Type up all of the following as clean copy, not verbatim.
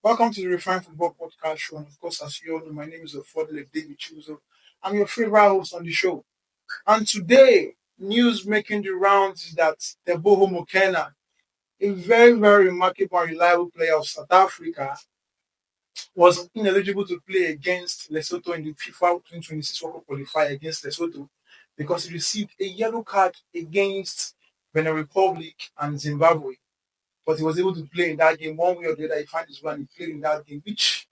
Welcome to the Refined Football Podcast Show. And of course, as you all know, my name is Affordable David Chuzo. I'm your favorite host on the show. And today, news making the rounds is that Teboho Mokena, a very remarkable and reliable player of South Africa, was ineligible to play against Lesotho in the FIFA 2026 World Cup qualifier against Lesotho because he received a yellow card against Benin Republic and Zimbabwe. But he was able to play in that game one way or the other. He found his way and he played in that game, which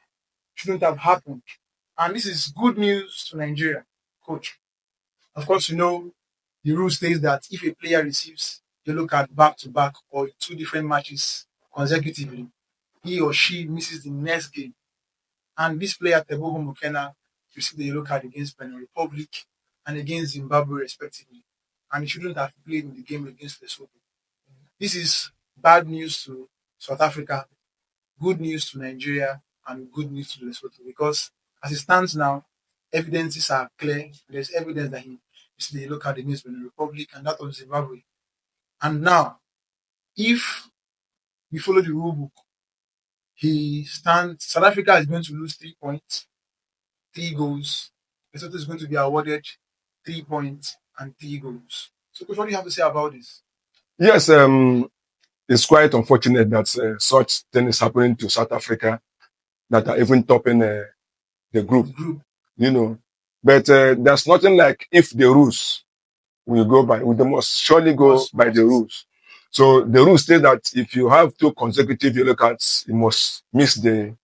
shouldn't have happened. And this is good news to Nigeria, coach. Of course, you know, the rule states that if a player receives yellow card back to back or two different matches consecutively, he or she misses the next game. And this player, Teboho Mokena, received the yellow card against Benin Republic and against Zimbabwe, respectively. And he shouldn't have played in the game against Lesotho. This is bad news to South Africa, good news to Nigeria, and good news to Lesotho because as it stands now, evidences are clear. There's evidence that he received the yellow card against Benin Republic and that of Zimbabwe. And now, if we follow the rule book, South Africa is going to lose 3 points, 3 goals. Lesotho is going to be awarded 3 points and 3 goals. So, coach, what do you have to say about this? Yes, it's quite unfortunate that such thing is happening to South Africa that are even topping the group, you know. But there's nothing like if the rules will go by, we must surely go by the rules. So the rules say that if you have 2 consecutive yellow cards, you must miss the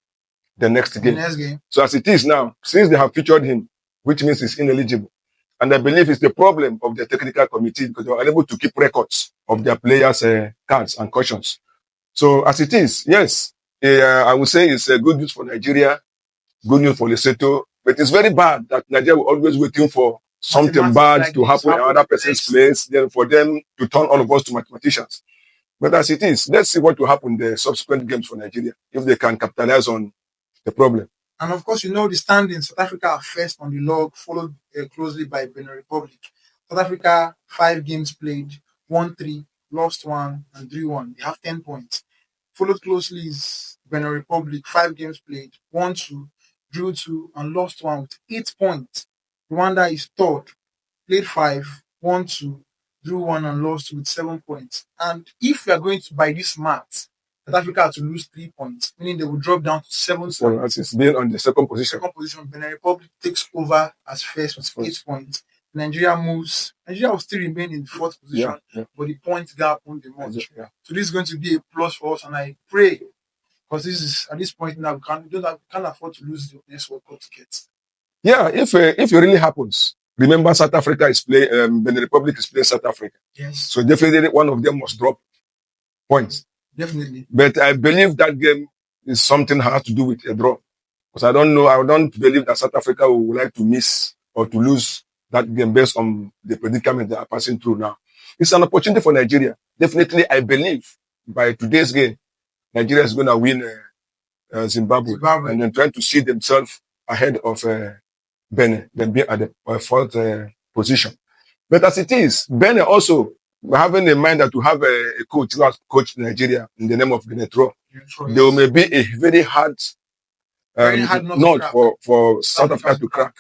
next game. So as it is now, since they have featured him, which means he's ineligible, and I believe it's the problem of the technical committee because they are unable to keep records of their players' cards and cautions. So as it is, yes, I would say it's good news for Nigeria, good news for Lesotho, but it's very bad that Nigeria will always waiting for something bad to happen in another person's place, then for them to turn all of us to mathematicians. But as it is, let's see what will happen in the subsequent games for Nigeria, if they can capitalize on the problem. And of course, you know the standings. South Africa are first on the log, followed closely by Benin Republic. South Africa, 5 games played, won 3, lost 1, and drew 1. They have 10 points. Followed closely is Benin Republic, 5 games played, won 2, drew 2, and lost 1 with 8 points. Rwanda is third, played 5, won 2, drew 1, and lost 2 with 7 points. And if we are going to by this math, South Africa had to lose 3 points, meaning they will drop down to 7 points. Well, that is being on the second position. Benin Republic takes over as first with 8 points. Nigeria moves. Nigeria will still remain in the 4th position, but the point gap won't be much. So this is going to be a plus for us, and I pray because this is at this point now we can't afford to lose the next World Cup tickets. Yeah, if it really happens, remember South Africa is playing. Benin Republic is playing South Africa. Yes. So definitely one of them must drop points. Definitely. But I believe that game is something has to do with a draw. Because I don't believe that South Africa would like to miss or to lose that game based on the predicament they are passing through now. It's an opportunity for Nigeria. Definitely, I believe by today's game, Nigeria is going to win Zimbabwe and then trying to see themselves ahead of Benin, then be at the 4th position. But as it is, Benin also having in mind that to have a coach who has coached Nigeria in the name of Genetro, there may be a very hard nut for South Africa to crack.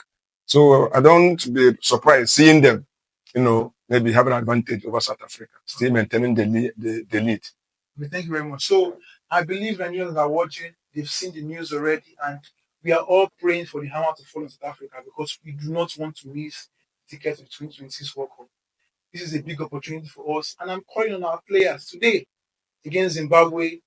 So I don't be surprised seeing them, maybe have an advantage over South Africa, still maintaining the lead. Thank you very much. So I believe Nigerians are watching, they've seen the news already, and we are all praying for the hammer to fall in South Africa because we do not want to miss tickets to 2026 World Cup. This is a big opportunity for us, and I'm calling on our players today against Zimbabwe,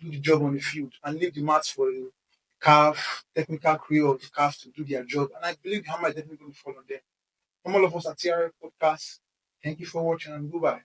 do the job on the field and leave the match for the CAF, technical crew of the CAF to do their job. And I believe the hammer is definitely going to fall on them. From all of us at TRF Podcast, thank you for watching and goodbye.